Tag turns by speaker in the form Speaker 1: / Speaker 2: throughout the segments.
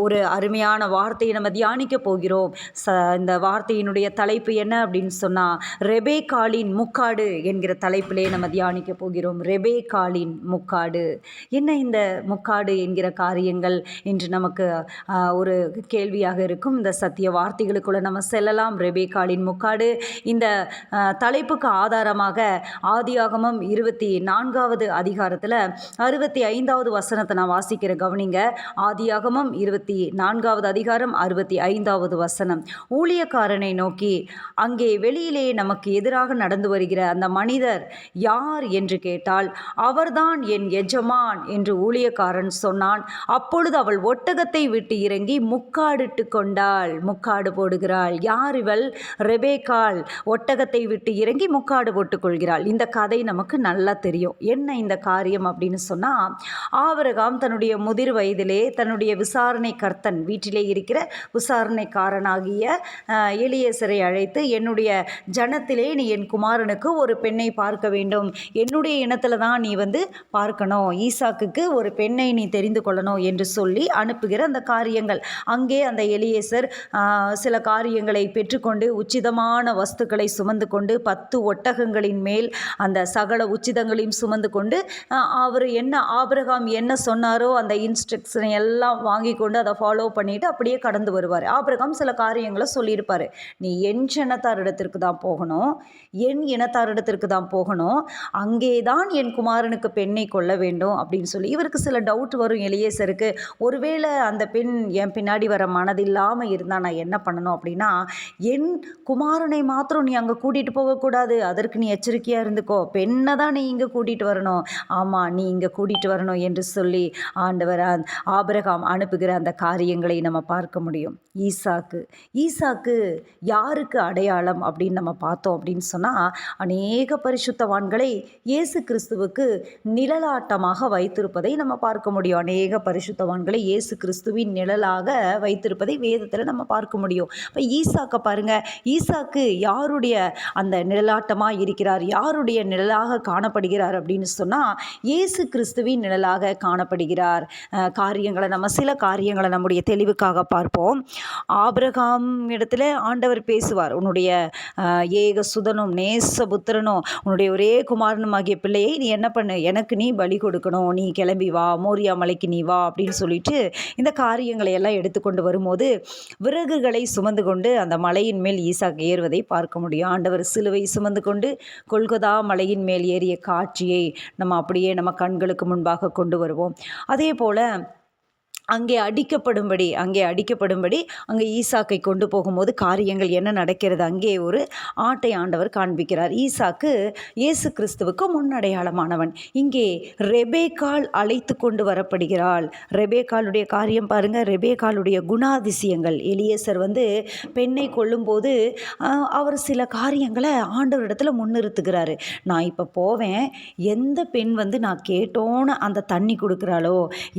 Speaker 1: ஒரு அருமையான வார்த்தையை நம்ம தியானிக்க போகிறோம். இந்த வார்த்தையினுடைய தலைப்பு என்ன அப்படின்னு சொன்னால், ரெபேக்காளின் முக்காடு என்கிற தலைப்பிலே நம்ம தியானிக்க போகிறோம். ரெபேக்காளின் முக்காடு என்ன? இந்த முக்காடு என்கிற காரியங்கள் இன்று நமக்கு ஒரு கேள்வியாக இருக்கும். இந்த சத்திய வார்த்தைகளுக்குள்ள நம்ம செல்லலாம். ரெபேக்காளின் முக்காடு இந்த தலைப்புக்கு ஆதாரமாக ஆதியாகமம் 24வது அதிகாரத்தில் 65வது வசனத்தை நான் வாசிக்கிற கவனிங்க. ஆதியாகமம் 24வது அதிகாரம் 65வது வசனம். ஊழியக்காரனை நோக்கி, அங்கே வெளியிலே நமக்கு எதிராக நடந்து வருகிற அந்த மனிதர் யார் என்று கேட்டால், அவர்தான் என் எஜமான் என்று ஊழியக்காரன் சொன்னான். அப்பொழுது அவள் ஒட்டகத்தை விட்டு இறங்கி முக்காடிட்டு கொண்டாள். முக்காடு போடுகிறாள். யார் இவள்? ரெபேக்காள் ஒட்டகத்தை விட்டு இறங்கி முக்காடு போட்டுக்கொள்கிறாள். இந்த கதை நமக்கு நல்லா தெரியும். என்ன இந்த காரியம் அப்படின்னு சொன்னால், ஆபிரகாம் தன்னுடைய முதிர் வயதிலே தன்னுடைய விசாரணை கர்த்தன் வீட்டிலே இருக்கிற விசாரணைக்காரனாகிய எலியேசரை அழைத்து, என்னுடைய ஜனத்திலே நீ என் குமாரனுக்கு ஒரு பெண்ணை பார்க்க வேண்டும், என்னுடைய இனத்தில் தான் நீ பார்க்கணும், ஈசாக்குக்கு ஒரு பெண்ணை நீ தெரிந்து கொள்ளணும் என்று சொல்லி அனுப்புகிற அந்த காரியங்கள். அங்கே அந்த எலியேசர் சில காரியங்களை பெற்றுக்கொண்டு உச்சிதமான வஸ்துக்களை சுமந்து கொண்டு 10 ஒட்டகங்களின் மேல் அந்த சகல உச்சிதங்களையும் சுமந்து கொண்டு ஆபிரகாம் என்ன சொன்னாரோ அந்த இன்ஸ்ட்ரக்ஷனை எல்லாம் வாங்கி கொண்டு அதை ஃபாலோ பண்ணிட்டு அப்படியே கடந்து வருவார். ஆபிரகாம் சில காரியங்களை சொல்லியிருப்பார். நீ என் இனத்தாரிடத்திற்கு தான் போகணும், என் இனத்தாரிடத்திற்கு தான் போகணும், அங்கே தான் என் குமாரனுக்கு பெண்ணை கொள்ள வேண்டும் அப்படின்னு சொல்லி. இவருக்கு சில டவுட் வரும் எலியேசருக்கு. ஒருவேளை அந்த பெண் என் பின்னாடி வர மனதில்லாமல் இருந்தால் நான் என்ன பண்ணணும் அப்படின்னா, என் குமாரனை மாத்திரம் நீ அங்கே கூட்டிகிட்டு போகக்கூடாது, அதற்கு நீ எச்சரிக்கையாக இருந்துக்கோ, பெண்ணை தான் நீ இங்கே கூட்டிகிட்டு வரணும், ஆமாம் நீ இங்கே கூட்டிகிட்டு வரணும் என்று சொல்லி ஆண்டவர் ஆபிரகாம் அனுப்புகிற அந்த காரியங்களை நம்ம பார்க்க முடியும். ஈசாக்கு யாருக்கு அடையாளம் அப்படின்னு நம்ம பார்த்தோம் அப்படின்னு சொன்னால், அநேக பரிசுத்தவான்களை இயேசு கிறிஸ்துவுக்கு நிழலாட்டமாக வைத்திருப்பதை நம்ம பார்க்க முடியும். அநேக பரிசுத்தவான்களை இயேசு கிறிஸ்துவின் நிழலாக வைத்திருப்பதை வேதத்தில் நம்ம பார்க்க முடியும். இப்போ ஈசாக்கை பாருங்க, ஈசாக்கு யாருடைய அந்த நிழலாட்டமாக இருக்கிறார், யாருடைய நிழலாக காணப்படுகிறார் அப்படின்னு சொன்னால், இயேசு கிறிஸ்துவின் நிழலாக காணப்படுகிறார். சில காரியங்களை நம்முடைய தெளிவுக்காக பார்ப்போம். ஆபிரகாம் இடத்துல ஆண்டவர் பேசுவார், உன்னுடைய ஏக சுதனும் நேசபுத்திரனும் உன்னுடைய ஒரே குமாரனும் ஆகிய பிள்ளையை நீ என்ன பண்ணு, எனக்கு நீ பலி கொடுக்கணும், நீ கிளம்பி வா, மோரியா மலைக்கு நீ வா அப்படின்னு சொல்லிட்டு இந்த காரியங்களை எல்லாம் எடுத்துக்கொண்டு வரும்போது விறகுகளை சுமந்து கொண்டு அந்த மலையின் மேல் ஈசாக்கு ஏறுவதை பார்க்க முடியும். ஆண்டவர் சிலுவை சுமந்து கொண்டு கொல்கொதா மலையின் மேல் ஏறிய காட்சியை நம்ம அப்படியே நம்ம கண்களுக்கு முன்பாக கொண்டு வருவோம். அதே போல் அங்கே அடிக்கப்படும்படி அங்கே ஈசாக்கை கொண்டு போகும்போது காரியங்கள் என்ன நடக்கிறது? அங்கே ஒரு ஆட்டை ஆண்டவர் காண்பிக்கிறார். ஈசாக்கு இயேசு கிறிஸ்துவுக்கு முன்னடையாளமானவன். இங்கே ரெபேக்காள் அழைத்து கொண்டு வரப்படுகிறாள். ரெபேக்காளுடைய காரியம் பாருங்கள், ரெபேக்காளுடைய குணாதிசயங்கள். எலியேசர் பெண்ணை கொள்ளும்போது அவர் சில காரியங்களை ஆண்டவரிடத்தில் முன்னிறுத்துகிறாரு. நான் இப்போ போவேன், எந்த பெண் நான் கேட்டோன்னு அந்த தண்ணி கொடுக்குறாளோ,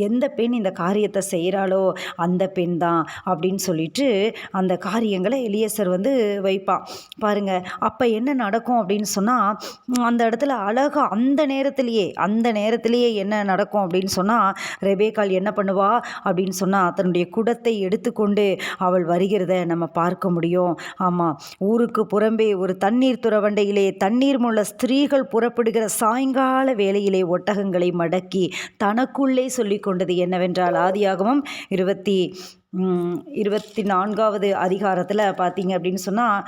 Speaker 1: எந்த பெண் இந்த காரியத்தை செய்கிறாளோ அந்த பெண் தான் அப்படின்னு சொல்லிட்டு அந்த காரியங்களை எலியேசர் வைப்பான் பாருங்க. அப்போ என்ன நடக்கும் அப்படின்னு சொன்னால், அந்த இடத்துல அழகா அந்த நேரத்திலேயே என்ன நடக்கும் அப்படின்னு சொன்னால், ரெபேக்காள் என்ன பண்ணுவா அப்படின்னு சொன்னால், தன்னுடைய குடத்தை எடுத்துக்கொண்டு அவள் வருகிறத நம்ம பார்க்க முடியும். ஆமாம், ஊருக்கு புறம்பே ஒரு தண்ணீர் துறவண்டையிலே தண்ணீர் முள்ள ஸ்திரீகள் புறப்படுகிற சாயங்கால வேளையிலே ஒட்டகங்களை மடக்கி தனக்குள்ளே சொல்லி கொண்டது என்னவென்றால், ஆதியாகமம் 24வது அதிகாரத்தில் பார்த்தீங்க அப்படின்னு சொன்னால்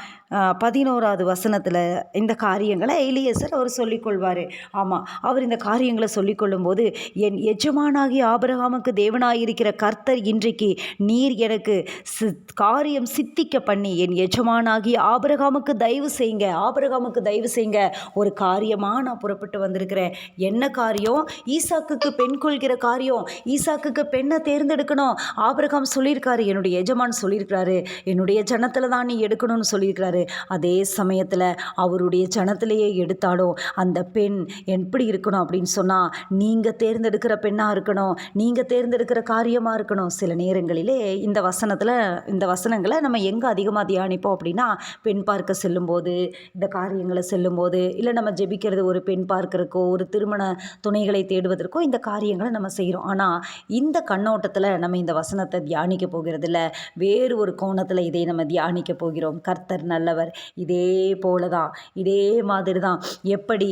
Speaker 1: 11வது வசனத்தில் இந்த காரியங்களை எலியேசர் அவர் சொல்லிக்கொள்வார். ஆமாம், அவர் இந்த காரியங்களை சொல்லிக்கொள்ளும்போது, என் எஜமானாகிய ஆபிரகாமுக்கு தேவனாயிருக்கிற கர்த்தர் இன்றைக்கு நீர் எனக்கு காரியம் சித்திக்க பண்ணி என் எஜமானாகிய ஆபிரகாமுக்கு தயவு செய்யுங்க, ஒரு காரியமாக நான் புறப்பட்டு வந்திருக்கிறேன். என்ன காரியம்? ஈசாக்குக்கு பெண் கொள்கிற காரியம். ஈசாக்குக்கு பெண்ணை தேர்ந்தெடுக்கணும். ஆபிரகாம் சொல்லி சொல்லியிருக்காரு, என்னுடைய எஜமான் சொல்லியிருக்கிறாரு, என்னுடைய ஜனத்தில் தான் நீ எடுக்கணும்னு சொல்லியிருக்கிறாரு. அதே சமயத்தில் அவருடைய ஜனத்திலேயே எடுத்தாலும் அந்த பெண் எப்படி இருக்கணும் அப்படின்னு சொன்னால், நீங்கள் தேர்ந்தெடுக்கிற பெண்ணாக இருக்கணும், நீங்கள் தேர்ந்தெடுக்கிற காரியமாக இருக்கணும். சில நேரங்களிலே இந்த வசனங்களை நம்ம எங்கே அதிகமாக தியானிப்போம் அப்படின்னா, பெண் பார்க்க செல்லும்போது, இந்த காரியங்களை செல்லும்போது, இல்லை நம்ம ஜெபிக்கிறது ஒரு பெண் பார்க்கறக்கோ, ஒரு திருமண துணைகளை தேடுவதற்கோ இந்த காரியங்களை நம்ம செய்கிறோம். ஆனால் இந்த கண்ணோட்டத்தில் நம்ம இந்த வசனத்தை தியானிக்க போகிறதில்ல, வேறு ஒரு கோணத்தில் இதை நம்ம தியானிக்க போகிறோம். கர்த்தர் நல்லவர். இதே போல தான், இதே மாதிரி தான் எப்படி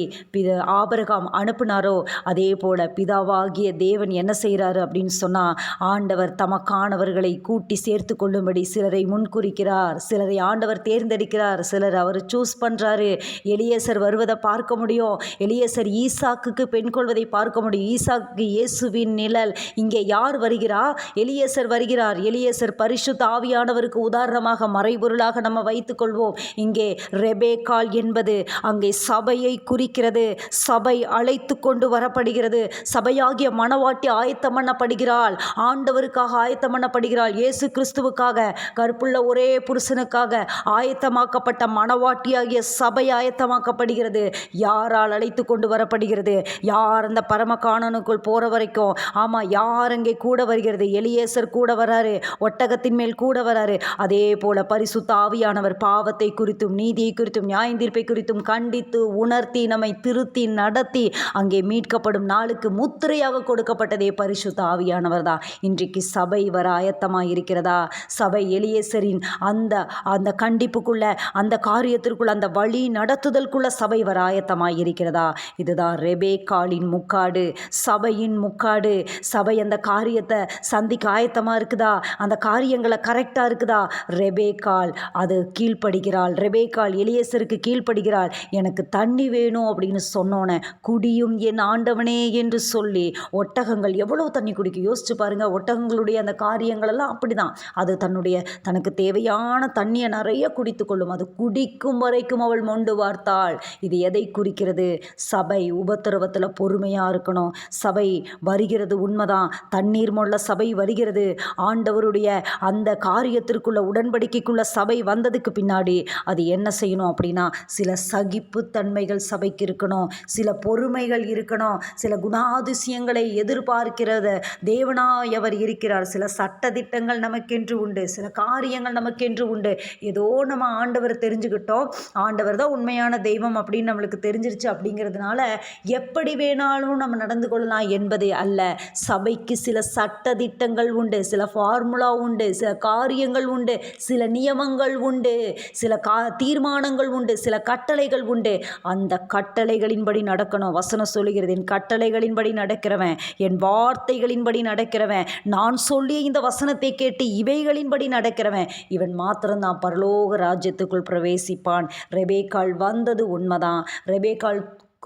Speaker 1: ஆபிரகாம் அனுப்புனாரோ அதே போல் பிதாவாகிய தேவன் என்ன செய்கிறாரு அப்படின்னு சொன்னால், ஆண்டவர் தமக்கானவர்களை கூட்டி சேர்த்து கொள்ளும்படி சிலரை முன்குறிக்கிறார், சிலரை ஆண்டவர் தேர்ந்தெடுக்கிறார், சிலர் அவர் சூஸ் பண்ணுறாரு. எலியேசர் வருவதை பார்க்க முடியும், எலியேசர் ஈசாக்குக்கு பெண் கொள்வதை பார்க்க முடியும். ஈசாக்கு இயேசுவின் நிழல். இங்கே யார் வருகிறா? எலியேசர் வருகிறார். எலியேசர் பரிசுத்த ஆவியானவருக்கு உதாரணமாக மறைபொருளாக நம்ம வைத்துக்கொள்வோம். இங்கே ரெபேக்காள் என்பது அங்கே சபையை குறிக்கிறது. சபை அழைத்து கொண்டு வரப்படுகிறது. சபையாகிய மணவாட்டி ஆயத்தம் பண்ணப்படுகிறாள், ஆண்டவருக்காக ஆயத்தம் பண்ணப்படுகிறாள், இயேசு கிறிஸ்துவுக்காக, கற்புள்ள ஒரே புருஷனுக்காக ஆயத்தமாக்கப்பட்ட மணவாட்டியாகிய சபை ஆயத்தமாக்கப்படுகிறது. யாரால் அழைத்து கொண்டு வரப்படுகிறது? யார் அந்த பரமகாணனுக்குள் போகிற வரைக்கும்? ஆமாம், யார் அங்கே கூட வருகிறது? எலியேசர் கூட வராரு, ஒட்டகத்தின் மேல் கூட வராரு. அதே போல பரிசுத்த ஆவியானவர் பாவத்தை குறித்தும் நீதியை குறித்தும் நியாயத்தீர்ப்பை குறித்தும் கண்டித்து உணர்த்தி நம்மை திருத்தி நடத்தி அங்கே மீட்கப்படும் நாளுக்கு முத்திரையாக கொடுக்கப்பட்டதே பரிசுத்த ஆவியானவர் தான். இன்றைக்கு சபை வர ஆயத்தமாக இருக்கிறதா? சபை எலியேசரின் அந்த கண்டிப்புக்குள்ள, அந்த காரியத்திற்குள்ள, அந்த வழி நடத்துதலுக்குள்ள சபை வர ஆயத்தமாக இருக்கிறதா? இதுதான் ரெபேக்காளின் முக்காடு, சபையின் முக்காடு. சபை அந்த காரியத்தை சந்திக்க ஆயத்தமாக இருக்குதா? அந்த காரியங்களை கரெக்டாக இருக்குதா? ரெபேக்காள் அது கீழ்ப்படுகிறாள். ரெபேக்காள் எலியேசருக்கு கீழ்ப்படுகிறாள். எனக்கு தண்ணி வேணும் அப்படின்னு சொன்னோன்னே, குடியும் என் ஆண்டவனே என்று சொல்லி, ஒட்டகங்கள் எவ்வளோ தண்ணி குடிக்கும் யோசிச்சு பாருங்க. ஒட்டகங்களுடைய அந்த காரியங்கள் எல்லாம் அப்படிதான். அது தனக்கு தேவையான தண்ணியை நிறைய குடித்து கொள்ளும். அது குடிக்கும் வரைக்கும் அவள் மொண்டு வார்த்தாள். இது எதை குறிக்கிறது? சபை உபத்திரவத்தில் பொறுமையாக இருக்கணும். சபை வருகிறது உண்மைதான், தண்ணீர் மொள்ள சபை வருகிறது. ஆண்டவருடைய அந்த காரியத்திற்குள்ள உடன்படிக்கைக்குள்ள சபை வந்ததுக்கு பின்னாடி அது என்ன செய்யணும் அப்படின்னா, சில சகிப்புத்தன்மைகள் சபைக்கு இருக்கணும், சில பொறுமைகள் இருக்கணும், சில குணாதிசயங்களை எதிர்பார்க்கிறத தேவனாய் அவர் இருக்கிறார். சில சட்ட திட்டங்கள் நமக்கென்று உண்டு, சில காரியங்கள் நமக்கென்று உண்டு. ஏதோ நம்ம ஆண்டவர் தெரிஞ்சுக்கிட்டோம், ஆண்டவர் தான் உண்மையான தெய்வம் அப்படின்னு நம்மளுக்கு தெரிஞ்சிருச்சு அப்படிங்கிறதுனால எப்படி வேணாலும் நம்ம நடந்து கொள்ளலாம் என்பது அல்ல. சபைக்கு சில சட்ட திட்டங்கள் உண்டு, சில ஃபார்முலா உண்டு, சில காரியங்கள் உண்டு, சில நியமங்கள் உண்டு, சில தீர்மானங்கள் உண்டு, சில கட்டளைகள் உண்டு. அந்த கட்டளைகளின்படி நடக்கணும். வசனம் சொல்லுகிறது, என் கட்டளைகளின்படி நடக்கிறவன், என் வார்த்தைகளின்படி நடக்கிறவன், நான் சொல்லிய இந்த வசனத்தை கேட்டு இவைகளின்படி நடக்கிறவன், இவன் மாத்திரம்தான் பரலோக ராஜ்யத்துக்குள் பிரவேசிப்பான். ரெபேக்காள் வந்தது உண்மைதான். ரெபேக்காள்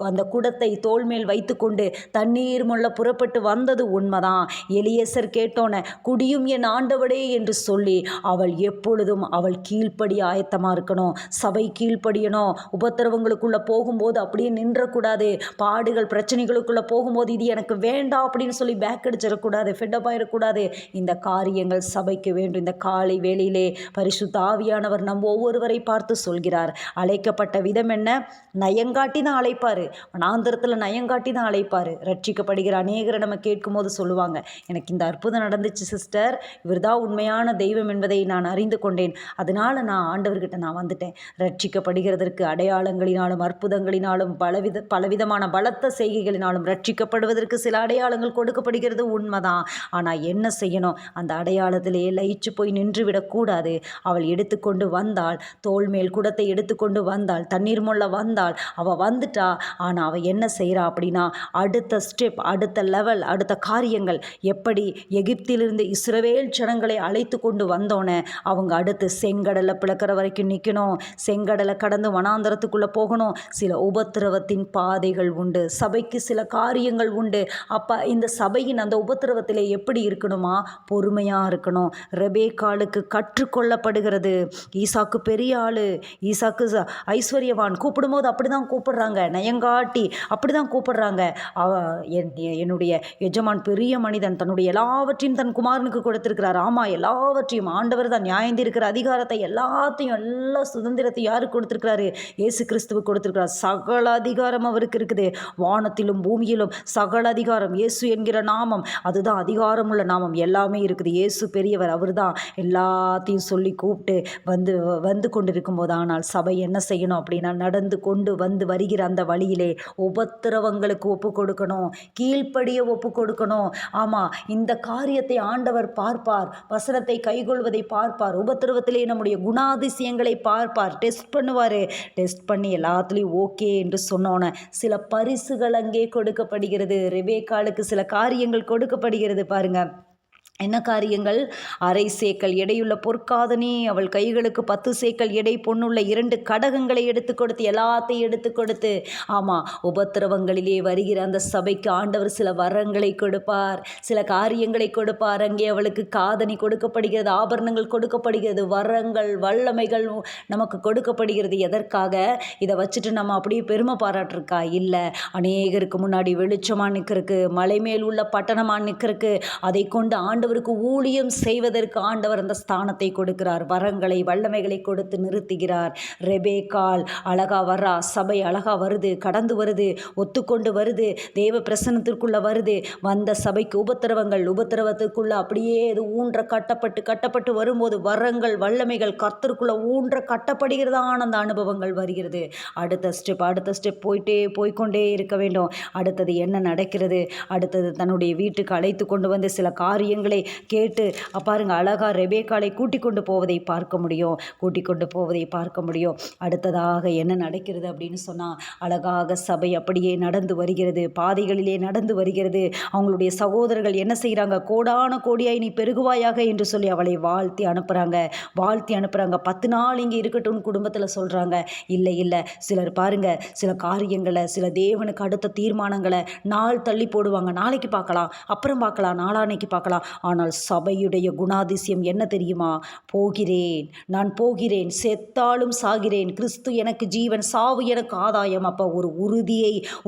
Speaker 1: அந்த குடத்தை தோள் மேல் வைத்துக்கொண்டு தண்ணீர் மொள்ள புறப்பட்டு வந்தது உண்மைதான். எலியேசர் கேட்டோன, குடியும் என் ஆண்டவடே என்று சொல்லி, அவள் எப்பொழுதும் அவள் கீழ்ப்படி ஆயத்தமாக இருக்கணும். சபை கீழ்ப்படியணும். உபத்திரவங்களுக்குள்ளே போகும்போது அப்படியே நின்றக்கூடாது. பாடுகள் பிரச்சனைகளுக்குள்ளே போகும்போது இது எனக்கு வேண்டாம் அப்படின்னு சொல்லி பேக் அடிச்சிடக்கூடாது, ஃபெட்டப் ஆகிடக்கூடாது. இந்த காரியங்கள் சபைக்கு வேண்டும். இந்த காலை வேளையிலே பரிசுத்த ஆவியானவர் நம் ஒவ்வொருவரை பார்த்து சொல்கிறார், அழைக்கப்பட்ட விதம் என்ன? நயங்காட்டி தான் அழைப்பார், வனாந்தரத்தில் நயங்காட்டி தான் அழைப்பார். ரட்சிக்கப்படுகிற அநேகரை நம்ம கேட்கும் போது சொல்லுவாங்க, எனக்கு இந்த அற்புதம் நடந்துச்சு சிஸ்டர், இவர் தான் உண்மையான தெய்வம் என்பதை நான் அறிந்து கொண்டேன், அதனால் நான் ஆண்டவர்கிட்ட நான் வந்துட்டேன். ரட்சிக்கப்படுகிறதற்கு அடையாளங்களினாலும் அற்புதங்களினாலும் பலவிதமான பலத்த செய்கைகளினாலும் ரட்சிக்கப்படுவதற்கு சில அடையாளங்கள் கொடுக்கப்படுகிறது உண்மைதான். ஆனால் என்ன செய்யணும்? அந்த அடையாளத்திலேயே லயிச்சு போய் நின்று விடக்கூடாது. அவள் எடுத்துக்கொண்டு வந்தாள், தோள் மேல் குடத்தை எடுத்துக்கொண்டு வந்தாள், தண்ணீர் மொள்ள வந்தாள். அவள் வந்துட்டா. ஆனால் அவள் என்ன செய்கிறா அப்படின்னா, அடுத்த ஸ்டெப், அடுத்த லெவல், அடுத்த காரியங்கள், எப்படி எகிப்திலிருந்து இஸ்ரவேல் ஜனங்களை அழைத்து கொண்டு வந்தோன்னே அவங்க அடுத்து செங்கடலை பிளக்கிற வரைக்கும் நிற்கணும், செங்கடலை கடந்து வனாந்தரத்துக்குள்ளே போகணும். சில உபத்திரவத்தின் பாதைகள் உண்டு, சபைக்கு சில காரியங்கள் உண்டு. அப்போ இந்த சபையின் அந்த உபத்திரவத்தில் எப்படி இருக்கணுமா? பொறுமையாக இருக்கணும். ரெபேக்காளுக்கு கற்றுக்கொள்ளப்படுகிறது. ஈசாக்கு பெரிய ஆள், ஈசாக்கு ஐஸ்வர்யவான், கூப்பிடும்போது அப்படி தான் கூப்பிடுறாங்க, நயங்க காட்டி அப்படி தான் கூப்பிடுறாங்க. என்னுடைய எஜமான் பெரிய மனிதன், தன்னுடைய எல்லாவற்றையும் தன் குமாரனுக்கு கொடுத்திருக்கிறார். ஆமாம், எல்லாவற்றையும் ஆண்டவர் தான் நியாயந்திருக்கிற அதிகாரத்தை எல்லாத்தையும் எல்லா சுதந்திரத்தையும் யாருக்கு கொடுத்திருக்கிறாரு? இயேசு கிறிஸ்துவுக்கு கொடுத்திருக்கிறார். சகல அதிகாரம் அவருக்கு இருக்குது. வானத்திலும் பூமியிலும் சகல அதிகாரம். இயேசு என்கிற நாமம் அதுதான் அதிகாரமுள்ள நாமம். எல்லாமே இருக்குது. இயேசு பெரியவர், அவர் தான் எல்லாத்தையும் சொல்லி கூப்பிட்டு வந்து கொண்டிருக்கும் போது, ஆனால் சபை என்ன செய்யணும் அப்படின்னா, நடந்து கொண்டு வருகிற அந்த வழியிலே உபத்திரவங்களுக்கு ஒப்பு கொடுக்கணும், கீழ்ப்படிய ஒப்பு கொடுக்கணும். ஆமாம், இந்த காரியத்தை ஆண்டவர் பார்ப்பார், வசனத்தை கைகொள்வதை பார்ப்பார், உபத்திரவத்திலே நம்முடைய குணாதிசயங்களை பார்ப்பார், டெஸ்ட் பண்ணுவார். டெஸ்ட் பண்ணி எல்லாத்துலேயும் ஓகே என்று சொன்னோன்னே சில பரிசுகள் அங்கே கொடுக்கப்படுகிறது. ரெபேக்காளுக்கு சில காரியங்கள் கொடுக்கப்படுகிறது பாருங்க. என்ன காரியங்கள்? 1/2 சேக்கல் எடையுள்ள பொற்காதனி, அவள் கைகளுக்கு 10 சேக்கல் எடை பொண்ணுள்ள 2 கடகங்களை எடுத்து கொடுத்து, எல்லாத்தையும் எடுத்து கொடுத்து, ஆமாம், உபத்திரவங்களிலே வருகிற அந்த சபைக்கு ஆண்டவர் சில வரங்களை கொடுப்பார், சில காரியங்களை கொடுப்பார். அங்கே அவளுக்கு காதணி கொடுக்கப்படுகிறது, ஆபரணங்கள் கொடுக்கப்படுகிறது, வரங்கள் வல்லமைகள் நமக்கு கொடுக்கப்படுகிறது. எதற்காக? இதை வச்சுட்டு நம்ம அப்படியே பெருமை பாராட்டுருக்கா? இல்லை, அநேகருக்கு முன்னாடி வெளிச்சமாக நிற்கிறதுக்கு, மலை மேல் உள்ள பட்டணமாக நிற்கிறதுக்கு, அதை கொண்டு ஆண்டவருக்கு ஊழியம் செய்வதற்கு ஆண்டவர் அந்த ஸ்தானத்தை கொடுக்கிறார். வரங்களை வல்லமைகளை கொடுத்து நிறுத்துகிறார். ரெபேக்காள் அழகா வர்றா, சபை அழகா வருது, கடந்து வருது, ஒத்துக்கொண்டு வருது, தேவ பிரசன்னத்திற்குள்ள வருது. வந்த சபைக்கு உபத்திரவத்துக்குள்ள அப்படியே இது கட்டப்பட்டு வரும்போது வரங்கள் வல்லமைகள் கர்த்தருக்குள்ள கட்டப்படுகிறதான அந்த அனுபவங்கள் வருகிறது. அடுத்த ஸ்டெப் போய்க்கொண்டே இருக்க வேண்டும். அடுத்தது என்ன நடக்கிறது? அடுத்தது தன்னுடைய வீட்டுக்கு அழைத்து கொண்டு வந்து சில காரியங்களை கேட்டு பாருங்க, அழகா ரெபேக்காளை கூட்டிக் கொண்டு போவதை பார்க்க முடியும். அடுத்ததாக என்ன நடக்கிறது அப்படின்னு சொன்னா, அழகாக சபை அப்படியே நடந்து வருகிறது, பாதைகளிலே நடந்து வருகிறது. அவங்களுடைய சகோதரர்கள் என்ன செய்கிறாங்க? கோடான கோடியாய் நீ பெருகுவாயாக என்று சொல்லி அவளை வாழ்த்தி அனுப்புகிறாங்க. 10 நாள் இங்கே இருக்கட்டும் குடும்பத்தில் சொல்கிறாங்க. இல்லை, சிலர் பாருங்க, சில காரியங்களை, சில தேவனுக்கு அடுத்த தீர்மானங்களை நாள் தள்ளி போடுவாங்க. நாளைக்கு பார்க்கலாம், அப்புறம் பார்க்கலாம், நாளான்னைக்கு பார்க்கலாம். ஆனால் சபையுடைய குணாதிசயம் என்ன தெரியுமா? நான் போகிறேன், செத்தாலும் சாகிறேன், கிறிஸ்து எனக்கு ஜீவன், சாவு எனக்கு ஆதாயம். அப்போ ஒரு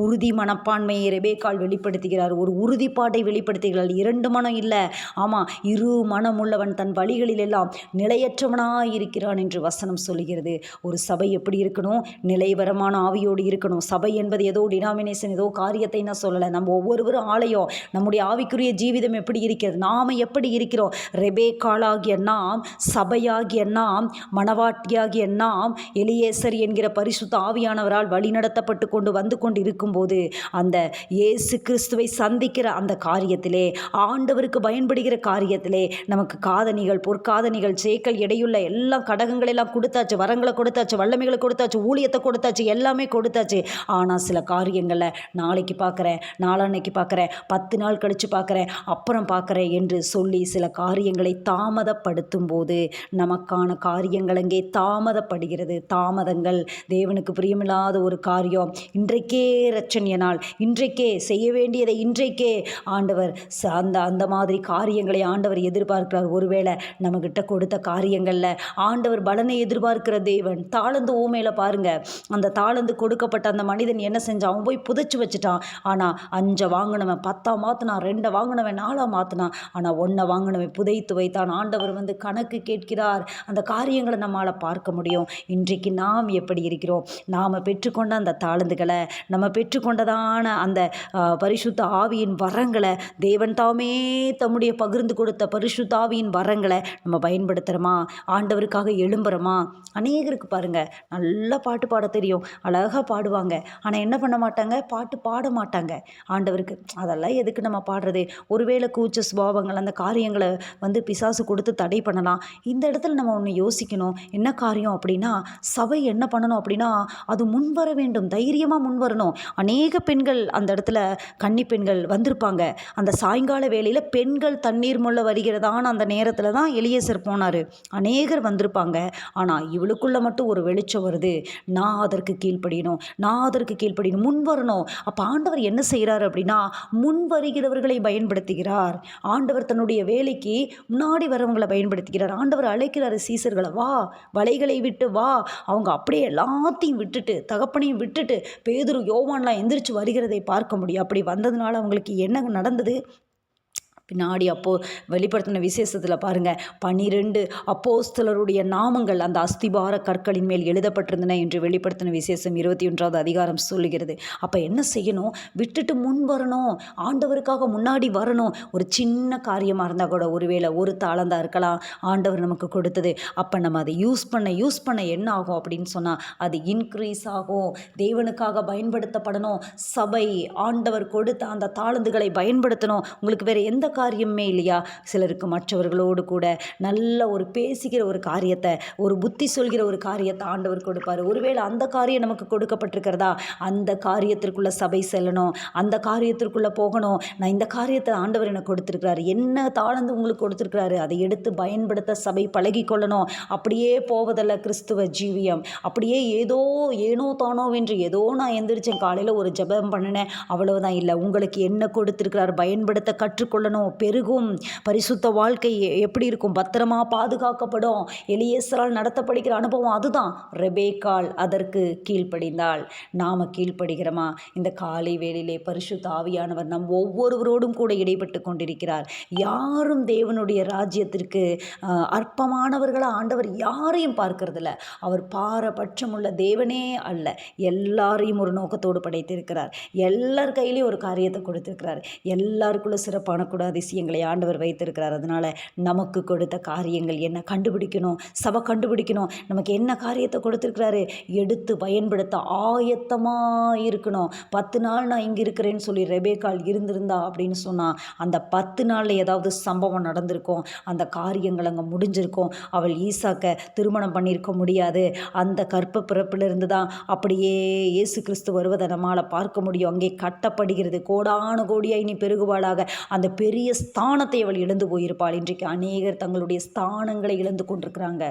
Speaker 1: உறுதி மனப்பான்மையை ரெபேக்காள் வெளிப்படுத்துகிறார், ஒரு உறுதிப்பாட்டை வெளிப்படுத்துகிறார். 2 மனம் இல்லை, ஆமாம், 2 மனம் உள்ளவன் தன் வழிகளில் எல்லாம் நிலையற்றவனாயிருக்கிறான் என்று வசனம் சொல்லுகிறது. ஒரு சபை எப்படி இருக்கணும்? நிலைவரமான ஆவியோடு இருக்கணும். சபை என்பது ஏதோ டினாமினேஷன், ஏதோ காரியத்தை நான் சொல்லலை. நம்ம ஒவ்வொருவரும் ஆலயம், நம்முடைய ஆவிக்குரிய ஜீவிதம் எப்படி இருக்கிறது, நாம் எப்படி இருக்கிறோம்? ரெபேக்காளாகிய நாம், சபையாகிய நாம், மணவாட்டியாகிய நாம், எலியேசர் என்கிற பரிசுத்த ஆவியானவரால் வழிநடத்தப்பட்டு வந்து கொண்டு இருக்கும்போது, அந்த இயேசு கிறிஸ்துவை சந்திக்கிற அந்த காரியத்திலே, ஆண்டவருக்கு பயன்படுகிற காரியத்திலே, நமக்கு காதணிகள், பொற்காதணிகள், சேக்கல் எடையுள்ள எல்லாம் கடகங்கள் எல்லாம் கொடுத்தாச்சு, வரங்களை கொடுத்தாச்சு, வல்லமைகளை கொடுத்தாச்சு, ஊழியத்தை கொடுத்தாச்சு, எல்லாமே கொடுத்தாச்சு. ஆனால் சில காரியங்களை நாளைக்கு பார்க்குறேன், நாளான்னைக்கு பார்க்குறேன், 10 நாள் கழித்து பார்க்குறேன், அப்புறம் பார்க்குறேன் என்று சொல்லி சில காரியங்களை தாமதப்படுத்தும் போது நமக்கான காரியங்கள் அங்கே தாமதப்படுகிறது. தாமதங்கள் தேவனுக்கு பிரியமில்லாத ஒரு காரியம். இன்றைக்கே இரட்சணிய நாள், இன்றைக்கே செய்ய வேண்டியதை இன்றைக்கே ஆண்டவர் அந்த மாதிரி காரியங்களை ஆண்டவர் எதிர்பார்க்கிறார். ஒருவேளை நம்மகிட்ட கொடுத்த காரியங்களில் ஆண்டவர் பலனை எதிர்பார்க்கிற தேவன். தாளந்து ஊமையில பாருங்க, அந்த தாளந்து கொடுக்கப்பட்ட அந்த மனிதன் என்ன செஞ்சான்? அவன் போய் புதைச்சு வச்சுட்டான். ஆனால் 5 வாங்கினவன் 10 மாற்றினான், 2 வாங்கினவன் 4 மாற்றினான், ஆனால் 1 வாங்கினவன் புதைத்து வைத்தான். ஆண்டவர் கணக்கு கேட்கிறார். அந்த காரியங்களை நம்மால் பார்க்க முடியும். இன்றைக்கு நாம் எப்படி இருக்கிறோம்? நாம் பெற்றுக்கொண்ட அந்த தாளந்துகளை, நம்ம பெற்றுக்கொண்டதான அந்த பரிசுத்த ஆவியின் வரங்களை, தேவன் தாமே தம்முடைய பகிர்ந்து கொடுத்த பரிசுத்த ஆவியின் வரங்களை நம்ம பயன்படுத்துகிறோமா? ஆண்டவருக்காக எழும்புறோமா? அநேகருக்கு பாருங்க, நல்லா பாட்டு பாட தெரியும், அழகாக பாடுவாங்க, ஆனால் என்ன பண்ண மாட்டாங்க? பாட்டு பாட மாட்டாங்க. ஆண்டவருக்கு அதெல்லாம் எதுக்கு நம்ம பாடுறது? ஒருவேளை கூச்ச சுபாவங்கள், அந்த காரியங்களை பிசாசு கொடுத்து தடை பண்ணலாம். இந்த இடத்துல நம்ம ஒன்று யோசிக்கணும். என்ன காரியம் அப்படின்னா, சபை என்ன பண்ணணும் அப்படின்னா, அது முன்வர வேண்டும், தைரியமாக முன்வரணும். அநேக பெண்கள் அந்த இடத்துல, கன்னி பெண்கள் வந்திருப்பாங்க. அந்த சாயங்கால வேளையில் பெண்கள் தண்ணீர் முள்ள வருகிறதான அந்த நேரத்தில் தான் எலியேசர் போனார். அநேகர் வந்திருப்பாங்க. ஆனால் இவளுக்குள்ள மட்டும் ஒரு வெளிச்சம் வருது. நான் அதற்கு கீழ்ப்படியணும், முன் வரணும். அப்போ ஆண்டவர் என்ன செய்கிறார் அப்படின்னா, முன் வருகிறவர்களை பயன்படுத்துகிறார். ஆண்டவர் ஆண்டவர் தன்னுடைய வேலைக்கு முன்னாடி வரவங்களை பயன்படுத்திக்கிறார். ஆண்டவர் அழைக்கிறாரு சீசர்களை, வா வலைகளை விட்டு வா. அவங்க அப்படியே எல்லாத்தையும் விட்டுட்டு, தகப்பனையும் விட்டுட்டு பேதுரு யோவான்லாம் எந்திரிச்சு வருகிறதை பார்க்க முடியும். அப்படி வந்ததுனால அவங்களுக்கு என்ன நடந்தது? பின்னாடி வெளிப்படுத்தின விசேஷத்தில் பாருங்கள், 12 அப்போஸ்தலருடைய நாமங்கள் அந்த அஸ்திபார கற்களின் மேல் எழுதப்பட்டிருந்தன என்று வெளிப்படுத்தின விசேஷம் 21வது அதிகாரம் சொல்லுகிறது. அப்போ என்ன செய்யணும்? விட்டுட்டு முன் வரணும், ஆண்டவருக்காக முன்னாடி வரணும். ஒரு சின்ன காரியமாக இருந்தால் கூட, ஒருவேளை ஒரு தாளந்தாக இருக்கலாம் ஆண்டவர் நமக்கு கொடுத்தது. அப்போ நம்ம அதை யூஸ் பண்ண என்ன ஆகும் அப்படின்னு சொன்னால், அது இன்க்ரீஸ் ஆகும். தேவனுக்காக பயன்படுத்தப்படணும். சபை ஆண்டவர் கொடுத்த அந்த தாளந்துகளை பயன்படுத்தணும். உங்களுக்கு வேறு எந்த காரியமே இல்லையா? சிலருக்கு மற்றவர்களோடு கூட நல்ல ஒரு பேசுகிற ஒரு காரியத்தை, ஒரு புத்தி சொல்கிற ஒரு காரியத்தை ஆண்டவர் கொடுப்பார். ஒருவேளை அந்த காரியம் நமக்கு கொடுக்கப்பட்டிருக்கிறதா, அந்த காரியத்திற்குள்ள சபை செல்லணும், அந்த காரியத்திற்குள்ள போகணும். நான் இந்த காரியத்தை ஆண்டவர் எனக்கு கொடுத்துருக்கிறாரு, என்ன தாளந்து உங்களுக்கு கொடுத்துருக்கிறாரு, அதை எடுத்து பயன்படுத்த சபை பழகி கொள்ளணும். அப்படியே போவதல்ல கிறிஸ்துவ ஜீவியம். அப்படியே ஏனோ தானோ என்று நான் எந்திரிச்சேன், காலையில் ஒரு ஜெபம் பண்ணினேன், அவ்வளவுதான் இல்லை. உங்களுக்கு என்ன கொடுத்துருக்கிறார் பயன்படுத்த கற்றுக்கொள்ளணும். பெருகும் பரிசுத்த வாழ்க்கை எப்படி இருக்கும்? பத்திரமா பாதுகாக்கப்படும். எலியேசரால் நடத்தப்படுகிற அனுபவம் அதுதான். ரெபேக்காள் அதற்கு கீழ்ப்படிந்தாள். நாம் கீழ்ப்படுகிறோமா? இந்த காலை வேளையிலே பரிசுத்த ஆவியானவர் நம் ஒவ்வொருவரோடும் கூட இடைப்பட்டு கொண்டிருக்கிறார். யாரும் தேவனுடைய ராஜ்யத்திற்கு அற்பமானவர்களாக ஆண்டவர் யாரையும் பார்க்கறதில்ல. அவர் பாரபட்சமுள்ள தேவனே அல்ல. எல்லாரையும் ஒரு நோக்கத்தோடு படைத்திருக்கிறார். எல்லார் கையிலையும் ஒரு காரியத்தை கொடுத்திருக்கிறார். எல்லாருக்குள்ள சிறப்பான கூட அதிசயங்களை ஆண்டவர் வைத்திருக்கிறார். அதனால் நமக்கு கொடுத்த காரியங்கள் என்ன கண்டுபிடிக்கணும், சபை கண்டுபிடிக்கணும். நமக்கு என்ன காரியத்தை கொடுத்துருக்கிறாரு எடுத்து பயன்படுத்த ஆயத்தமாக இருக்கணும். 10 நாள் நான் இங்கே இருக்கிறேன்னு சொல்லி ரெபேக்காள் இருந்திருந்தா அப்படின்னு சொன்னால், அந்த 10 நாளில் ஏதாவது சம்பவம் நடந்திருக்கும். அந்த காரியங்கள் அங்கே முடிஞ்சிருக்கும். அவள் ஈசாக்கை திருமணம் பண்ணியிருக்க முடியாது. அந்த கற்ப பிறப்பிலிருந்து தான் அப்படியே இயேசு கிறிஸ்து வருவதை நம்மால் பார்க்க முடியும். அங்கே கட்டப்படுகிறது. கோடானு கோடியாய் நீ பெருகுவாளாக. அந்த பெரிய ஸ்தானத்தை அவள் இழந்து போயிருப்பாள். இன்றைக்கு அநேகர் தங்களுடைய ஸ்தானங்களை இழந்து கொண்டிருக்கிறாங்க.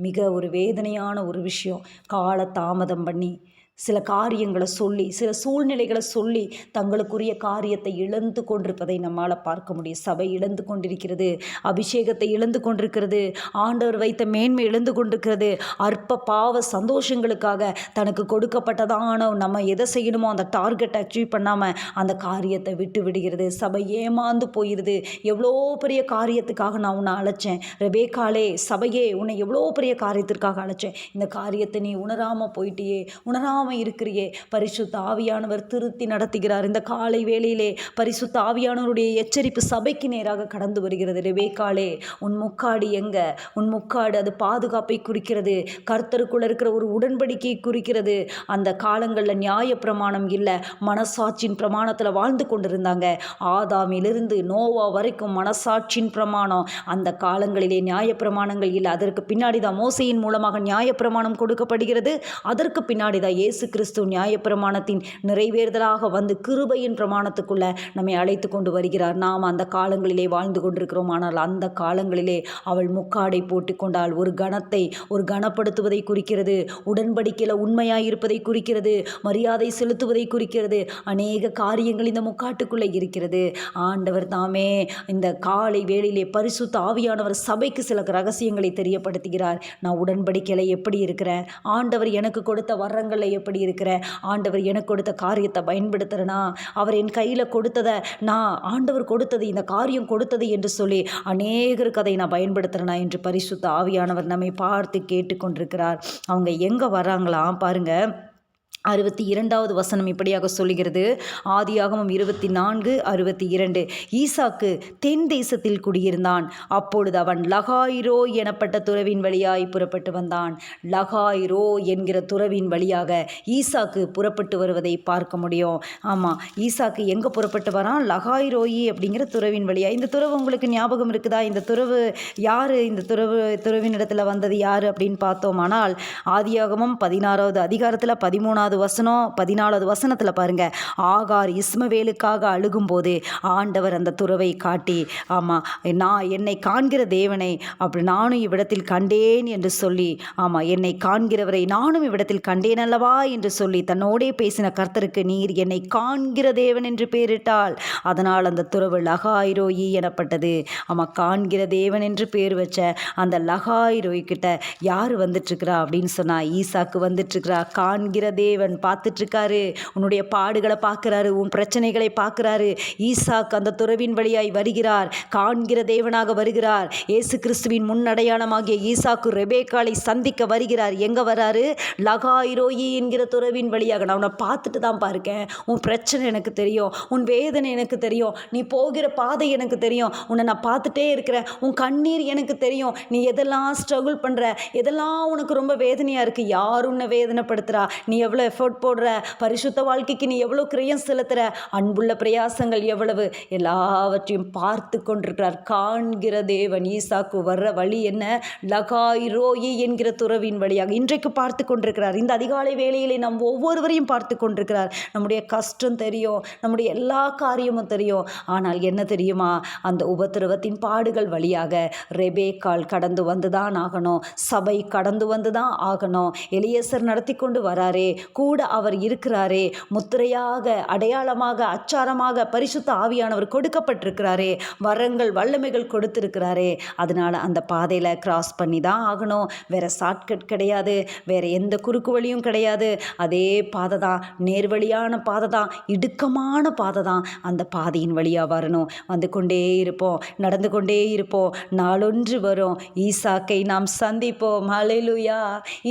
Speaker 1: மிக ஒரு வேதனையான ஒரு விஷயம். கால தாமதம் பண்ணி சில காரியங்களை சொல்லி, சில சூழ்நிலைகளை சொல்லி தங்களுக்குரிய காரியத்தை இழந்து கொண்டிருப்பதை நம்மால் பார்க்க முடியும். சபை இழந்து கொண்டிருக்கிறது, அபிஷேகத்தை இழந்து கொண்டிருக்கிறது, ஆண்டவர் வைத்த மேன்மை இழந்து கொண்டிருக்கிறது. அற்ப பாவ சந்தோஷங்களுக்காக தனக்கு கொடுக்கப்பட்டதான நம்ம எதை செய்யணுமோ அந்த டார்கெட்டை அச்சீவ் பண்ணாமல் அந்த காரியத்தை விட்டு விடுகிறது. சபை ஏமாந்து போயிடுது. எவ்வளோ பெரிய காரியத்துக்காக நான் உன்னை அழைச்சேன் ரெபேக்காளே, சபையே உன்னை எவ்வளோ பெரிய காரியத்திற்காக அழைச்சேன். இந்த காரியத்தை நீ உணராமல் போயிட்டியே, உணராமல் இருக்கிறியே. பரிசுத்த ஆவியானவர் திருத்தி நடத்துகிறார். இந்த காலை வேளையிலே பரிசுத்த ஆவியானவருடைய எச்சரிப்பு சபைக்கு நேராக கடந்து வருகிறது. ரெபேக்காளே, உன் முக்காடு எங்க? உன் முக்காடு அது பாதுகாப்பை குறிக்கிறது. கர்த்தருக்குள்ள இருக்கிற ஒரு உடன்படிக்கை குறிக்கிறது. அந்த காலங்களில் நியாய பிரமாணம் இல்லை, மனசாட்சியின் பிரமாணத்தில் வாழ்ந்து கொண்டிருந்தாங்க. ஆதாமிலிருந்து நோவா வரைக்கும் மனசாட்சியின் பிரமாணம். அந்த காலங்களிலே நியாய பிரமாணங்கள் இல்லை. அதற்கு பின்னாடி தான் மோசையின் மூலமாக நியாய பிரமாணம் கொடுக்கப்படுகிறது. அதற்கு பின்னாடி தான் இயேசு கிறிஸ்து நியாயப்பிரமாணத்தின் நிறைவேறுதலாக வந்து கிருபையின் பிரமாணத்துக்குள்ள நம்மை அழைத்து கொண்டு வருகிறார். நாம் அந்த காலங்களிலே வாழ்ந்து கொண்டிருக்கிறோம். ஆனால் அந்த காலங்களிலே அவள் முக்காடை போட்டுக்கொண்டால் ஒரு கணத்தை, ஒரு கனப்படுத்துவதை குறிக்கிறது. உடன்படிக்கையில் உண்மையாய் இருப்பதை குறிக்கிறது. மரியாதை செலுத்துவதை குறிக்கிறது. அநேக காரியங்கள் இந்த முக்காட்டுக்குள்ளே இருக்கிறது. ஆண்டவர் தாமே இந்த காலை வேளையிலே பரிசுத்த ஆவியானவர் சபைக்கு சில ரகசியங்களை தெரியப்படுத்துகிறார். நான் உடன்படிக்கையில் எப்படி இருக்கிறேன்? ஆண்டவர் எனக்கு கொடுத்த வரங்களை எப்படி இருக்கிற? ஆண்டவர் எனக்கு கொடுத்த காரியத்தை பயன்படுத்துகிறேனா? அவர் என் கையில் கொடுத்ததை, நான் ஆண்டவர் கொடுத்தது, இந்த காரியம் கொடுத்தது என்று சொல்லி அநேகருக்கு அதை நான் பயன்படுத்துகிறேனா என்று பரிசுத்த ஆவியானவர் நம்மை பார்த்து கேட்டுக்கொண்டிருக்கிறார். அவங்க எங்கே வர்றாங்களாம் பாருங்கள். 62வது வசனம் இப்படியாக சொல்லுகிறது. ஆதியாகமம் 24:62. ஈசாக்கு தென் தேசத்தில் குடியிருந்தான். அப்பொழுது அவன் லகாய்ரோ எனப்பட்ட துறவின் வழியாய் புறப்பட்டு வந்தான். லகாய்ரோ என்கிற துறவின் வழியாக ஈசாக்கு புறப்பட்டு வருவதை பார்க்க முடியும். ஆமாம், ஈசாக்கு எங்கே புறப்பட்டு வரான்? லகாய்ரோயி அப்படிங்கிற துறவின் வழியாக. இந்த துறவு உங்களுக்கு ஞாபகம் இருக்குதா? இந்த துறவு யார்? இந்த துறவினிடத்தில் வந்தது யார் அப்படின்னு பார்த்தோமானால், ஆதியாகமம் 16வது அதிகாரத்தில் 13 13வது வசனம் 14வது வசனத்தில் பாருங்கள், ஆகார் இஸ்மவேலுக்காக அழுகும்போது ஆண்டவர் அந்த துறவை காட்டி, ஆமாம் நான் என்னை காண்கிற தேவனை அப்படி நானும் இவ்விடத்தில் கண்டேன் என்று சொல்லி, ஆமாம் என்னை காண்கிறவரை நானும் இவ்விடத்தில் கண்டேன் அல்லவா என்று சொல்லி தன்னோடே பேசின கர்த்தருக்கு நீர் என்னை காண்கிற தேவன் என்று பெயரிட்டாள். அதனால் அந்த துறவு லகாய்ரோயி எனப்பட்டது. ஆமாம், காண்கிற தேவன் என்று பேர் வச்ச அந்த லகாய்ரோய் கிட்ட யார் வந்துட்டுருக்கிறா அப்படின்னு சொன்னால் ஈசாக்கு வந்துட்டுருக்கிறா. காண்கிற தேவன் பார்த்துட்ருக்காரு, உன்னுடைய பாடுகளை பார்க்குறாரு, உன் பிரச்சனைகளை பார்க்குறாரு. ஈசாக்கு அந்த துறவின் வழியாய் வருகிறார், காண்கிற தேவனாக வருகிறார். இயேசு கிறிஸ்துவின் முன்னடையாளமாகிய ஈசாக்கு ரெபேக்காளை சந்திக்க வருகிறார். எங்கே வராரு? லகாய்ரோயி என்கிற துறவின் வழியாக. நான் உன்னை பார்த்துட்டு தான் பாருக்கேன், உன் பிரச்சனை எனக்கு தெரியும், உன் வேதனை எனக்கு தெரியும், நீ போகிற பாதை எனக்கு தெரியும், உன்னை நான் பார்த்துட்டே இருக்கிறேன், உன் கண்ணீர் எனக்கு தெரியும், நீ எதெல்லாம் ஸ்ட்ரகிள் பண்ணுற, எதெல்லாம் உனக்கு ரொம்ப வேதனையாக இருக்குது, யார் உன்னை வேதனைப்படுத்துகிறா, நீ எவ்வளோ எஃபோர்ட் போடுற, பரிசுத்த வாழ்க்கைக்கு நீ எவ்வளோ கிரியம் செலுத்துகிற, அன்புள்ள பிரயாசங்கள் எவ்வளவு, எல்லாவற்றையும் பார்த்து கொண்டிருக்கிறார். காண்கிற தேவன். ஈசாக்கு வர்ற வழி என்ன? லகாய்ரோயி என்கிற துறவின் வழியாக இன்றைக்கு பார்த்து கொண்டிருக்கிறார். இந்த அதிகாலை வேளையிலே நம் ஒவ்வொருவரையும் பார்த்து கொண்டிருக்கிறார். நம்முடைய கஷ்டம் தெரியும், நம்முடைய எல்லா காரியமும் தெரியும். ஆனால் என்ன தெரியுமா? அந்த உபத்திரவத்தின் பாடுகள் வழியாக ரெபேக்காள் கடந்து வந்துதான் ஆகணும், சபை கடந்து வந்துதான் ஆகணும். எலியேசர் நடத்தி கொண்டு வராரே, கூட அவர் இருக்கிறாரே, முத்திரையாக, அடையாளமாக, அச்சாரமாக பரிசுத்த ஆவியானவர் கொடுக்கப்பட்டிருக்கிறாரே, வரங்கள் வல்லமைகள் கொடுத்திருக்கிறாரே. அதனால அந்த பாதையில் கிராஸ் பண்ணி தான் ஆகணும். வேற ஷார்ட்கட் கிடையாது, வேற எந்த குறுக்கு வழியும் கிடையாது. அதே பாதை தான், நேர்வழியான பாதை தான், இடுக்கமான பாதை தான். அந்த பாதையின் வழியாக வரணும். வந்து கொண்டே இருப்போம், நடந்து கொண்டே இருப்போம். நாளொன்று வரும், ஈசாக்கை நாம் சந்திப்போம். ஹல்லேலூயா!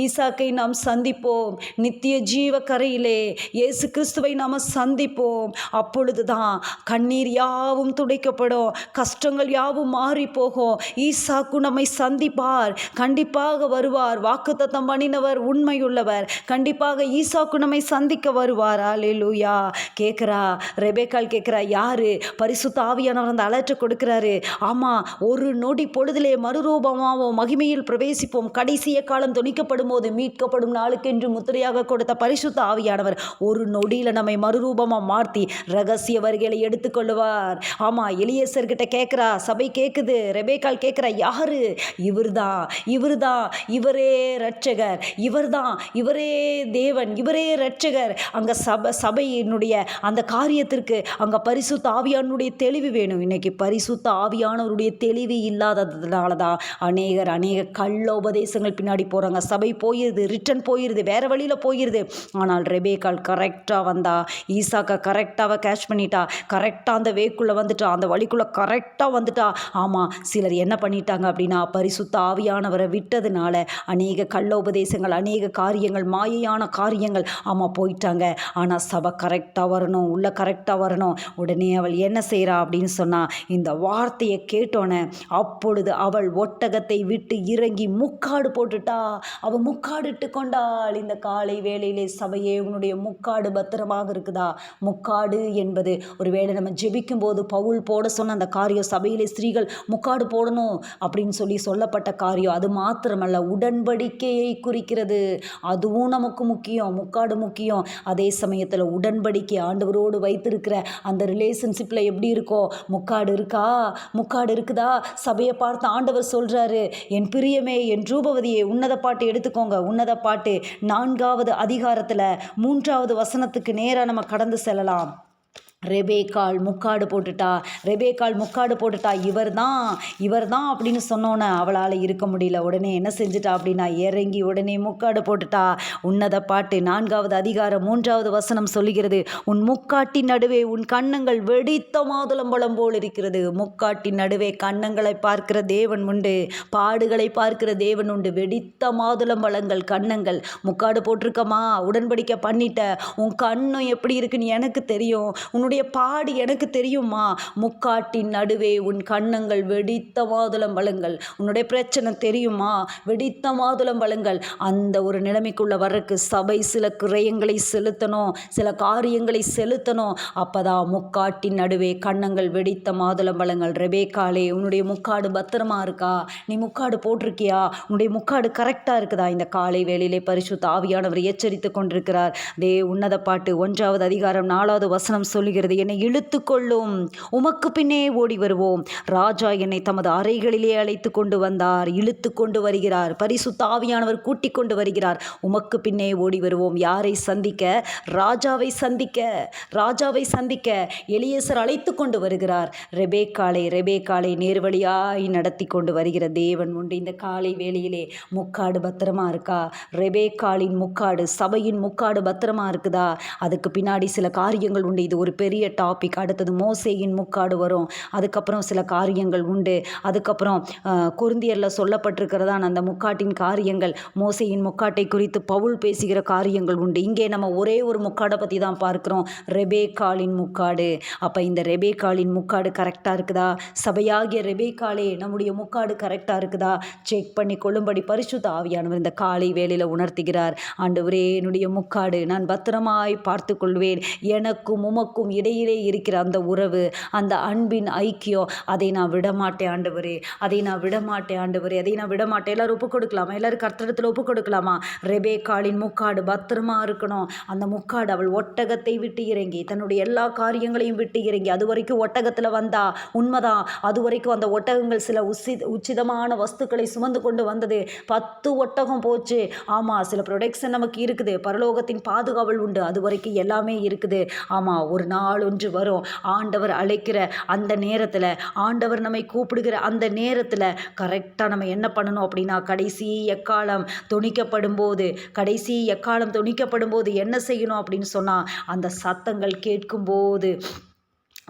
Speaker 1: ஈசாக்கை நாம் சந்திப்போம். நித்திய ஜீவ கரையிலே இயேசு கிறிஸ்துவை நாம் சந்திப்போம். அப்பொழுது தான் கண்ணீர் யாவும் துடைக்கப்படும், கஷ்டங்கள் யாவும் மாறி போகும். ஈசாக்கு நம்மை சந்திப்பார், கண்டிப்பாக வருவார். வாக்குத்தத்தம் பண்ணினவர் உண்மையுள்ளவர். கண்டிப்பாக ஈசாக்கு நம்மை சந்திக்க வருவார். அல்லேலூயா! கேட்குறா ரெபேக்காள், கேட்குறா, யாரு? பரிசுத்த ஆவியானவர் அந்த அலர்ட்டை கொடுக்கிறாரு. ஆமாம், ஒரு நொடி பொழுதிலே மறுரூபமாவோம், மகிமையில் பிரவேசிப்போம். கடைசிய காலம் துணிக்கப்படும் போது மீட்கப்படும் நாளுக்கென்று முத்திரையாக கொடுத்த பரிசுத்த ஆவியானவர் ஒரு நொடியில் நம்மை மறுரூபமாக மாற்றி ரகசிய வருகைகளை எடுத்துக்கொள்ளுவார். ஆமாம், எலியேசர்கிட்ட கேட்குறா, சபை கேட்குது, ரெபேக்காள் கேட்குறா, யாரு? இவர்தான், இவர்தான், இவரே இரட்சகர், இவர்தான், இவரே தேவன், இவரே இரட்சகர். அங்கே சபையினுடைய அந்த காரியத்திற்கு அங்கே பரிசுத்த ஆவியானுடைய தெளிவு வேணும். இன்னைக்கு பரிசுத்த ஆவியானவருடைய தெளிவு இல்லாததுனால தான் அநேக கள்ளோபதேசங்கள் பின்னாடி போகிறாங்க. சபை போயிருது, ரிட்டன் போயிருது, வேற வழியில் போயிருது. ஆனால் ரெபேக்காள் கரெக்டாக வந்தா, ஈசாக்கை கரெக்டாக கேட்ச் பண்ணிட்டா, கரெக்டாக அந்த வேக்குள்ளே வந்துட்டா, அந்த வழிக்குள்ளே கரெக்டாக வந்துட்டா. ஆமாம், சிலர் என்ன பண்ணிட்டாங்க அப்படின்னா, பரிசுத்த ஆவியானவரை விட்டதுனால அநேக கள்ளோபதேசங்கள், அநேக காரியங்கள், மாயையான காரியங்கள், ஆமாம் போயிட்டாங்க. ஆனால் சபை கரெக்டாக வரணும், உள்ள கரெக்டாக வரணும். உடனே அவள் என்ன செய்கிறா அப்படின்னு சொன்னால், இந்த வார்த்தையை கேட்டோன்னே அப்பொழுது அவள் ஒட்டகத்தை விட்டு இறங்கி முக்காடு போட்டுட்டா. அவள் முக்காடிட்டு கொண்டாள். இந்த காலை வேளையிலே சபையே, உன்னுடைய முக்காடு பத்திரமாக இருக்குதா? முக்காடு என்பது ஒருவேளை நம்ம ஜெபிக்கும் போது பவுல் போட சொன்ன அந்த காரியம், சபையிலே ஸ்திரீகள் முக்காடு போடணும் அப்படின்னு சொல்லப்பட்ட காரியம். அது மாத்திரமல்ல, உடன்படிக்கையை குறிக்கிறது. அதுவும் நமக்கு முக்கியம், முக்காடு முக்கியம். அதே சமயத்தில் உடன்படிக்கை, ஆண்டவரோடு வைத்திருக்கிற அந்த ரிலேஷன்ஷிப்பில் எப்படி இருக்கோ, முக்காடு இருக்கா? முக்காடு இருக்குதா? சபையை பார்த்து ஆண்டவர் சொல்கிறாரு, என் பிரியமே, என் ரூபவதியே, உன்னத பாட்டு எடுத்துக்கோங்க. உன்னத பாட்டு 4வது அதிகாரத்தில் 3வது வசனத்துக்கு நேராக நம்ம கடந்து செல்லலாம். ரெபேக்காள் முக்காடு போட்டுட்டா, ரெபேக்காள் முக்காடு போட்டுட்டா. இவர் தான் அப்படின்னு சொன்னோன்னே அவளால் இருக்க முடியல. உடனே என்ன செஞ்சுட்டா அப்படின்னா, இறங்கி உடனே முக்காடு போட்டுட்டா. உன்னத பாட்டு 4வது அதிகாரம் 3வது வசனம் சொல்லுகிறது, உன் முக்காட்டின் நடுவே உன் கன்னங்கள் வெடித்த மாதுளம்பழம் போல் இருக்கிறது. முக்காட்டின் நடுவே கன்னங்களை பார்க்கிற தேவன் உண்டு, பாடுகளை பார்க்கிற தேவன் உண்டு. வெடித்த மாதுளம்பழங்கள் கன்னங்கள். முக்காடு போட்டிருக்கமா, உடன்படிக்கை பண்ணிட்ட, உன் கண்ணும் எப்படி இருக்குன்னு எனக்கு தெரியும், உன்னுடைய பாடு எனக்கு தெரியுமா? முக்காட்டின் நடுவே உன் கன்னங்கள் வெடித்த மாதுளம்பழங்கள். உன்னுடைய பிரச்சனை தெரியுமா? வெடித்த மாதுளம்பழங்கள். அந்த ஒரு நிலைமைக்குள்ள வர்றதுக்கு சபை சில கிரயங்களை செலுத்தணும், சில காரியங்களை செலுத்தணும். அப்பதான் முக்காட்டின் நடுவே கன்னங்கள் வெடித்த மாதுளம்பழங்கள். ரெபேக்காளே, உன்னுடைய முக்காடு பத்திரமா இருக்கா? நீ முக்காடு போட்டிருக்கியா? உன்னுடைய முக்காடு கரெக்டாக இருக்குதா? இந்த காலை வேளையிலே பரிசுத்த ஆவியானவர் எச்சரித்து கொண்டிருக்கிறார். உன்னத பாட்டு 1வது அதிகாரம் 4வது வசனம் சொல்லுகிறது, என்னை இழுத்து கொள்ளும், உமக்கு பின்னே ஓடி வருவோம். ராஜா என்னை தமது அறைகளிலே அழைத்து கொண்டு வந்தார், இழுத்து கொண்டு வருகிறார். பரிசுத்த ஆவியானவர் கூட்டிக் கொண்டு வருகிறார். உமக்கு பின்னே ஓடி வருவோம். யாரை சந்திக்க? ராஜாவை சந்திக்க. ராஜாவை சந்திக்க எலியேசர் அழைத்து கொண்டு வருகிறார். ரெபேக்காளை நேர்வழியாய் நடத்தி கொண்டு வருகிற தேவன் உண்டு. இந்த காலை வேளையிலே முக்காடு பத்திரமா இருக்கா? ரெபேக்காளின் முக்காடு, சபையின் முக்காடு பத்திரமா இருக்குதா? அதுக்கு பின்னாடி சில காரியங்கள் உண்டு. இது ஒரு பெரிய டாபிக். அடுத்தது மோசேயின் முக்காடு வரும். அதுக்கப்புறம் சில காரியங்கள் உண்டு. அதுக்கப்புறம் கொரிந்தியரில் சொல்லப்பட்டிருக்கிறதான் அந்த முக்காட்டின் காரியங்கள். மோசேயின் முக்காட்டை குறித்து பவுல் பேசுகிற காரியங்கள் உண்டு. இங்கே நம்ம ஒரே ஒரு முக்காடை பற்றி தான் பார்க்கிறோம், ரெபேக்காளின் முக்காடு. அப்போ இந்த ரெபேக்காளின் முக்காடு கரெக்டாக இருக்குதா? சபையாகிய ரெபேக்காளே, நம்முடைய முக்காடு கரெக்டாக இருக்குதா? செக் பண்ணி கொள்ளும்படி பரிசுத்த ஆவியானவர் இந்த காலை வேளையில் உணர்த்துகிறார். ஆண்டவரே, என்னுடைய முக்காடு நான் பத்திரமாய் பார்த்து கொள்வேன். எனக்கும் உமக்கும் இடையிலே இருக்கிற அந்த உறவு, அந்த அன்பின் ஐக்கியம், அதை நான் விடமாட்டேன் ஆண்டவரே. அதை நான் விடமாட்டேன் ஆண்டவரே. அதை நான் விடமாட்டேன். எல்லாரும் ஒப்பு கொடுக்கலாமா? எல்லாரும் கர்த்தரிடத்தில் ஒப்பு கொடுக்கலாமா? ரெபேக்காளின் முக்காடு பத்திரமா இருக்கணும். அந்த முக்காடு அவள் ஒட்டகத்தை விட்டு இறங்கி, தன்னுடைய எல்லா காரியங்களையும் விட்டு இறங்கி, அது வரைக்கும் ஒட்டகத்தில் வந்தா உண்மைதான். அது வரைக்கும் அந்த ஒட்டகங்கள் சில உச்சிதமான வஸ்துக்களை சுமந்து கொண்டு வந்தது. 10 ஒட்டகம் போச்சு. ஆமாம், சில ப்ரொடெக்ஷன் நமக்கு இருக்குது. பரலோகத்தின் பாதுகாவல் உண்டு. அது வரைக்கும் எல்லாமே இருக்குது. ஆமாம், ஒரு நாள் ஒன்று வரும். ஆண்டவர் அழைக்கிற அந்த நேரத்தில், ஆண்டவர் நம்மை கூப்பிடுகிற அந்த நேரத்தில் கரெக்டாக நம்ம என்ன பண்ணணும் அப்படின்னா, கடைசி எக்காலம் தொனிக்கப்படும் போது என்ன செய்யணும் அப்படின்னு சொன்னால், அந்த சத்தங்கள் கேட்கும்போது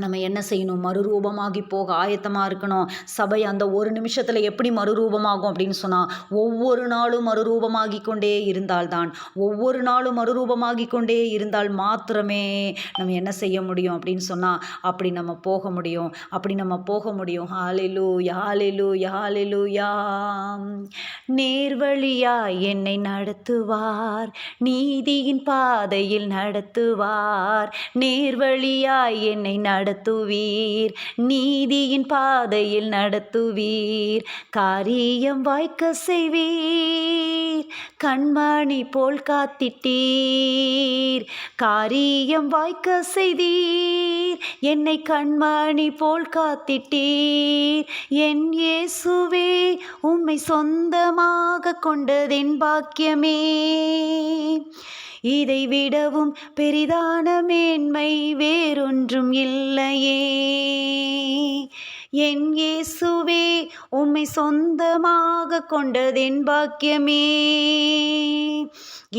Speaker 1: நம்ம என்ன செய்யணும்? மறுரூபமாகி போக ஆயத்தமாக இருக்கணும். சபை அந்த ஒரு நிமிஷத்தில் எப்படி மறுரூபமாகும் அப்படின்னு சொன்னால், ஒவ்வொரு நாளும் மறுரூபமாகி கொண்டே இருந்தால்தான், ஒவ்வொரு நாளும் மறுரூபமாகி கொண்டே இருந்தால் மாத்திரமே நம்ம என்ன செய்ய முடியும் அப்படின்னு சொன்னால், அப்படி நம்ம போக முடியும். ஹல்லேலூயா, ஹல்லேலூயா, ஹல்லேலூயா. நேர்வழியாய் என்னை நடத்துவார், நீதியின் பாதையில் நடத்துவார். நேர்வழியாய் என்னை நடத்துவீர், நீதியின் பாதையில் நடத்துவீர். காரியம் வாய்க்க செய்வீர், கண்மணி போல் காத்திட்டீர். காரியம் வாய்க்க செய்தீர், என்னை கண்மணி போல் காத்திட்டீர். என் இயேசுவே, உம்மை சொந்தமாக கொண்டதென் பாக்கியமே. இதை விடவும் பெரிதான மேன்மை வேறொன்றும் இல்லையே. என் இயேசுவே, உம்மை சொந்தமாக கொண்டதென் பாக்கியமே.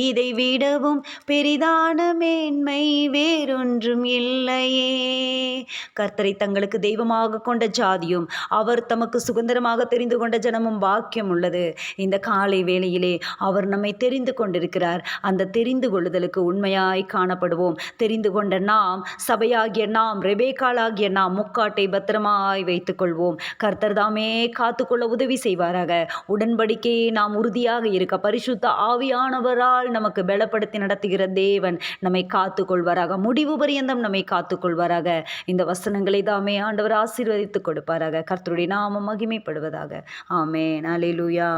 Speaker 1: இதை விடவும் பெரிதான மேன்மை வேறொன்றும் இல்லையே. கர்த்தரை தங்களுக்கு தெய்வமாக கொண்ட ஜாதியும் அவர் தமக்கு சுதந்திரமாக தெரிந்து கொண்ட ஜனமும் பாக்கியம் உள்ளது. இந்த காலை வேளையிலே அவர் நம்மை தெரிந்து கொண்டிருக்கிறார். அந்த தெரிந்து கொள்ளுதலுக்கு உண்மையாய் காணப்படுவோம். தெரிந்து கொண்ட நாம், சபையாகிய நாம், ரெபேக்காளாகிய நாம் முக்காட்டை பத்திரமாய் வைத்துக் கொள்வோம். கர்த்தர் தாமே காத்துக்கொள்ள உதவி செய்வாராக. உடன்படிக்கையை நாம் உறுதியாக இருக்க பரிசுத்த ஆவியானவரால் நமக்கு பலப்படுத்தி நடத்துகிற தேவன் நம்மை காத்துக்கொள்வாராக. முடிவு பரியந்தம் நம்மை காத்துக்கொள்வாராக. இந்த வசனங்களை தாமே ஆண்டவர் ஆசீர்வதித்துக் கொடுப்பாராக. கர்த்தருடைய நாமம் மகிமைப்படுவதாக. ஆமென். அல்லேலூயா.